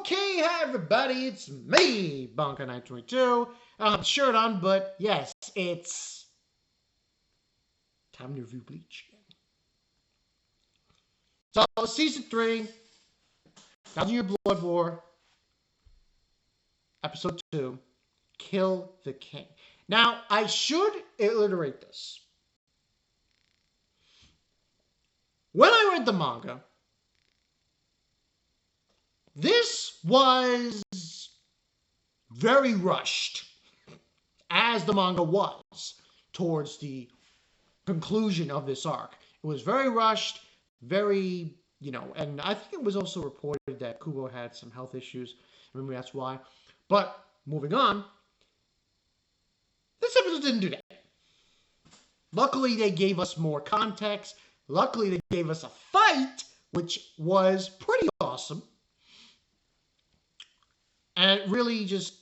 Okay, hi everybody, it's me, Bonka922. I don't have a shirt on, but yes, it's time to review Bleach again. So, Season 3, 1000-Year Blood War, Episode 2, Kill the King. Now, I should iterate this. When I read the manga, this was very rushed, as the manga was, towards the conclusion of this arc. It was very rushed, very, and I think it was also reported that Kubo had some health issues. Maybe that's why. But moving on, this episode didn't do that. Luckily, they gave us more context. Luckily, they gave us a fight, which was pretty awesome. And it really just,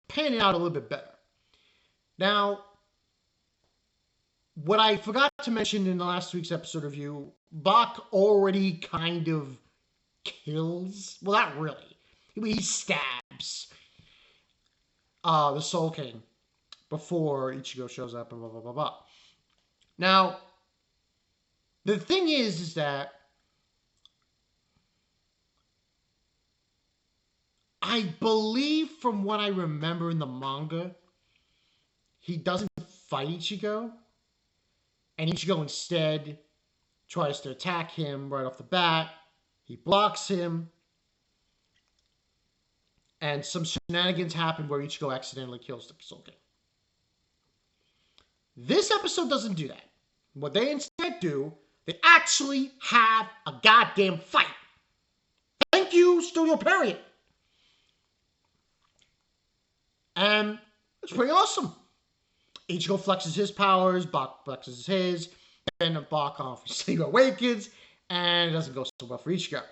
panned out a little bit better. Now, what I forgot to mention in the last week's episode review, Bach already kind of kills. Well, not really. He stabs the Soul King before Ichigo shows up and blah, blah, blah, blah. Now, the thing is that I believe from what I remember in the manga, he doesn't fight Ichigo. And Ichigo instead tries to attack him right off the bat. He blocks him. And some shenanigans happen where Ichigo accidentally kills the Soul King. This episode doesn't do that. What they instead do, they actually have a goddamn fight. Thank you, Studio Period. And it's pretty awesome. Ichigo flexes his powers, Bach flexes his, and Bach obviously awakens, and it doesn't go so well for Ichigo.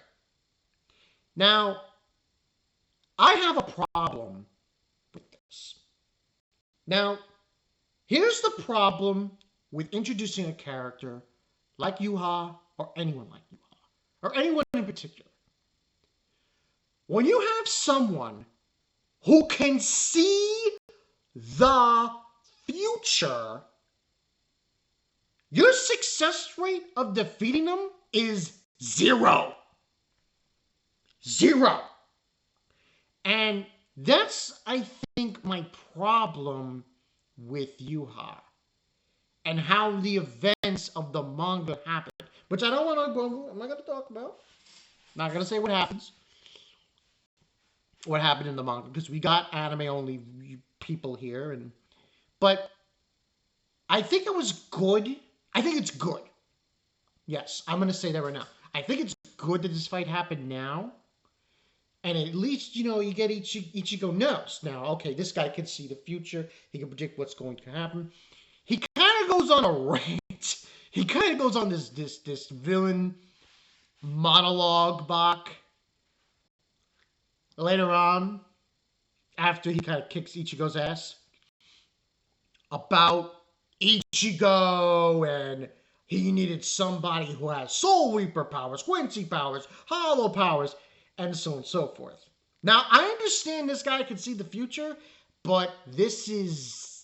Now, I have a problem with this. Now, here's the problem with introducing a character like Yhwach, or anyone like Yhwach, or anyone in particular. When you have someone who can see the future, your success rate of defeating them is 0. 0. And that's, I think, my problem with Yhwach and how the events of the manga happen, which I don't want to go, I'm not going to talk about. Not going to say what happens. What happened in the manga, because we got anime-only people here, but I think it was good. I think it's good. Yes, I'm going to say that right now. I think it's good that this fight happened now. And at least, you get Ichigo knows. Now, okay, this guy can see the future. He can predict what's going to happen. He kind of goes on a rant. He kind of goes on this villain monologue, Bach. Later on, after he kind of kicks Ichigo's ass, about Ichigo, and he needed somebody who has Soul Reaper powers, Quincy powers, Hollow powers, and so on and so forth. Now, I understand this guy can see the future, but this is...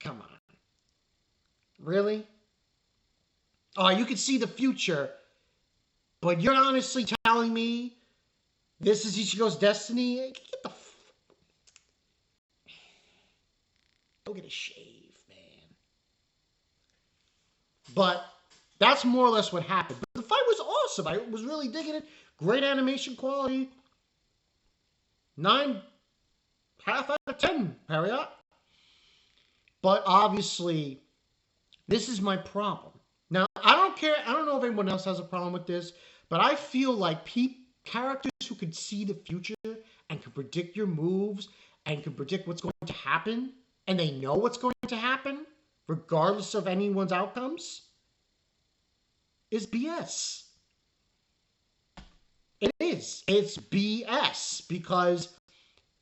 Come on. Really? Oh, you can see the future, but you're honestly telling me this is Ichigo's destiny? Get the Go get a shave, man. But that's more or less what happened. But the fight was awesome. I was really digging it. Great animation quality. 9.5 out of 10, Harriet. But obviously, this is my problem. Now, I don't care. I don't know if anyone else has a problem with this, but I feel like characters who can see the future and can predict your moves and can predict what's going to happen, and they know what's going to happen, regardless of anyone's outcomes, is BS. It is. It's BS because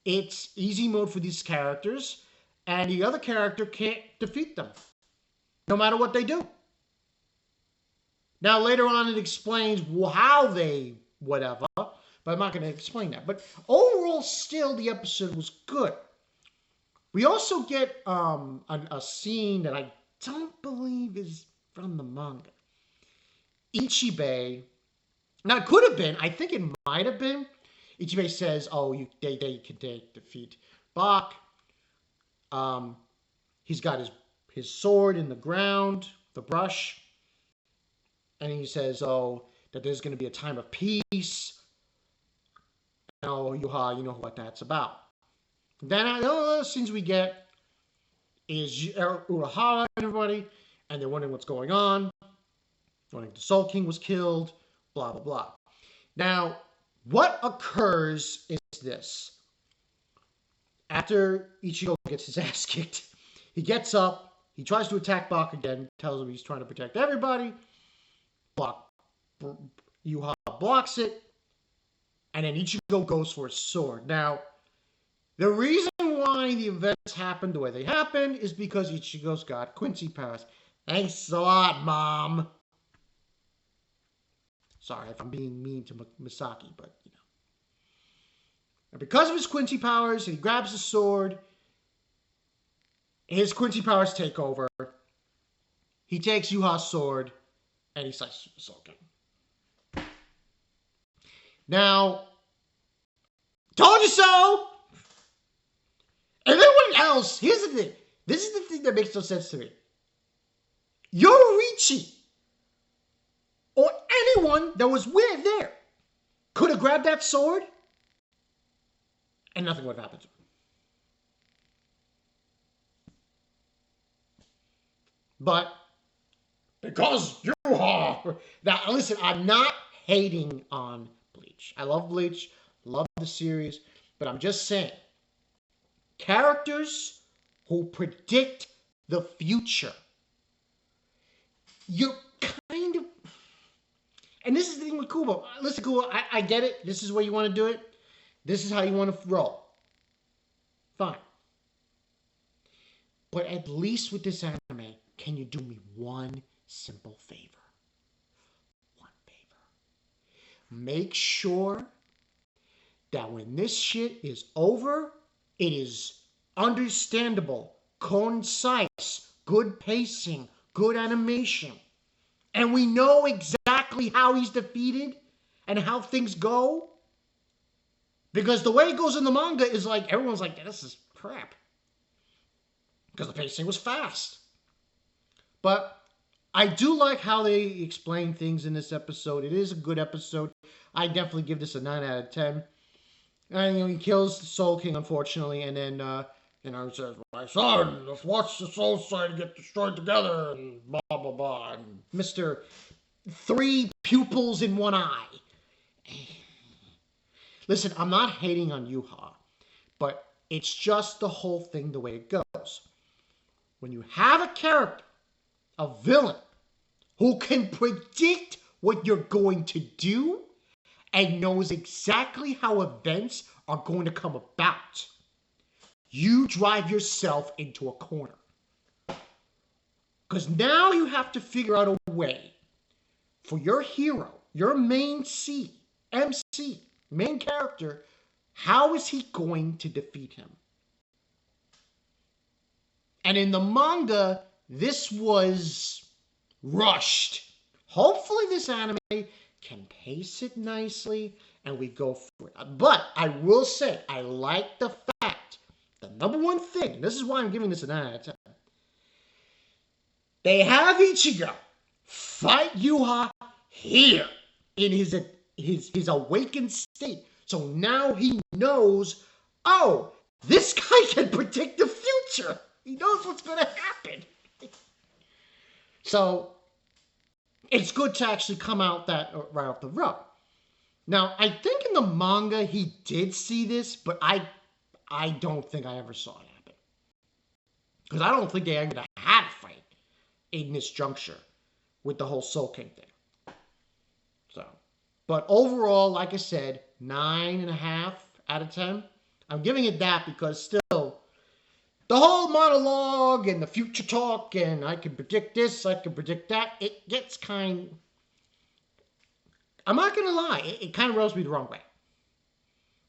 it's easy mode for these characters, and the other character can't defeat them, no matter what they do. Now, later on, it explains how they whatever, But I'm not going to explain that. But overall, still, the episode was good. We also get a scene that I don't believe is from the manga. Ichigo, now it could have been, I think it might have been. Ichigo says, "Oh, they can defeat Bach." He's got his sword in the ground, the brush, and he says, "Oh, that there's going to be a time of peace." Oh, Yhwach, you know what that's about. Then the other scenes we get is Urahara and everybody, and they're wondering what's going on. Wondering if the Soul King was killed, blah, blah, blah. Now, what occurs is this. After Ichigo gets his ass kicked, he gets up, he tries to attack Bach again, tells him he's trying to protect everybody. Yhwach blocks it, and then Ichigo goes for his sword. Now, the reason why the events happened the way they happened is because Ichigo's got Quincy powers. Thanks a lot, Mom. Sorry if I'm being mean to Misaki, but, you know. And because of his Quincy powers, he grabs the sword. His Quincy powers take over. He takes Yhwach's sword, and he slices the Soul King. Now, told you so! Everyone else, here's the thing. This is the thing that makes no sense to me. Yoruichi, or anyone that was there, could have grabbed that sword, and nothing would have happened to him. But, because Yhwach. Now, listen, I'm not hating on Bleach. I love Bleach, love the series, but I'm just saying, characters who predict the future, you're kind of, and this is the thing with Kubo. Listen, Kubo, I get it. This is where you want to do it. This is how you want to roll. Fine. But at least with this anime, can you do me one simple favor? One favor. Make sure that when this shit is over, it is understandable, concise, good pacing, good animation. And we know exactly how he's defeated and how things go. Because the way it goes in the manga is like, everyone's like, this is crap. Because the pacing was fast. But I do like how they explain things in this episode. It is a good episode. I definitely give this a 9 out of 10. And he kills the Soul King, unfortunately, and then, he says, "My son, let's watch the Soul Side get destroyed together," and blah, blah, blah. And Mr. 3 pupils in 1 eye. Listen, I'm not hating on Yhwach, but it's just the whole thing the way it goes. When you have a character, a villain, who can predict what you're going to do, and knows exactly how events are going to come about, you drive yourself into a corner. Because now you have to figure out a way for your hero, your main MC, main character, how is he going to defeat him? And in the manga, this was rushed. Hopefully this anime can pace it nicely, and we go for it. But I will say, I like the fact, the number one thing, and this is why I'm giving this a 9 out of 10. They have Ichigo fight Yhwach here in his awakened state. So now he knows, oh, this guy can predict the future. He knows what's going to happen. So it's good to actually come out that right off the rope. Now, I think in the manga he did see this, but I don't think I ever saw it happen. Because I don't think they ever had a fight in this juncture with the whole Soul King thing. So, but overall, like I said, 9.5 out of 10. I'm giving it that because still, the whole monologue and the future talk and I can predict this, I can predict that, it gets I'm not going to lie, it kind of rubs me the wrong way.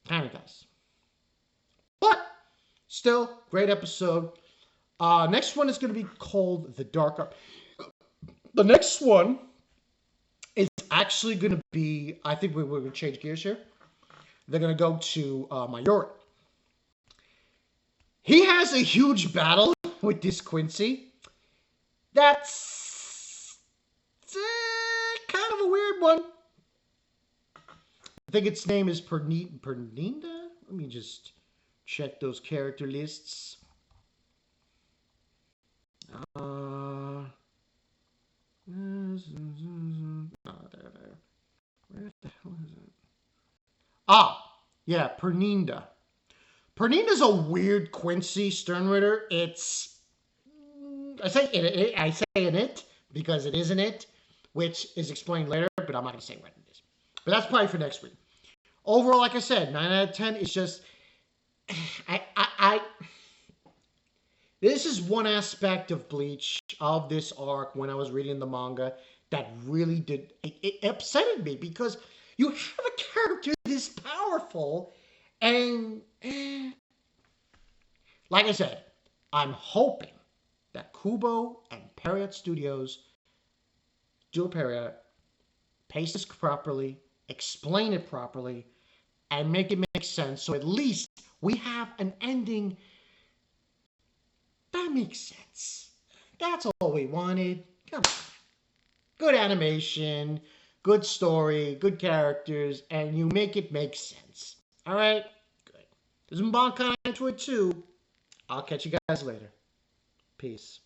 Kind of does. But still, great episode. Next one is going to be called The Dark Arc. The next one is actually going to be, I think we're going to change gears here. They're going to go to Mayuri. He has a huge battle with this Quincy. That's kind of a weird one. I think its name is Perninda. Let me just check those character lists. Oh, there. Where the hell is it? Ah, yeah, Perninda. Perninda's a weird Quincy Sternritter. It's I say in it because it isn't it, which is explained later, but I'm not gonna say what it is. But that's probably for next week. Overall, like I said, 9 out of 10 is just this is one aspect of Bleach, of this arc, when I was reading the manga, that really did it upsetted me, because you have a character this powerful, and like I said, I'm hoping that Kubo and Period Studios do a Period, pace this properly, explain it properly, and make it make sense, so at least we have an ending that makes sense. That's all we wanted. Come on. Good animation, good story, good characters, and you make it make sense. Alright? Good. There's some Bankai into it too. I'll catch you guys later. Peace.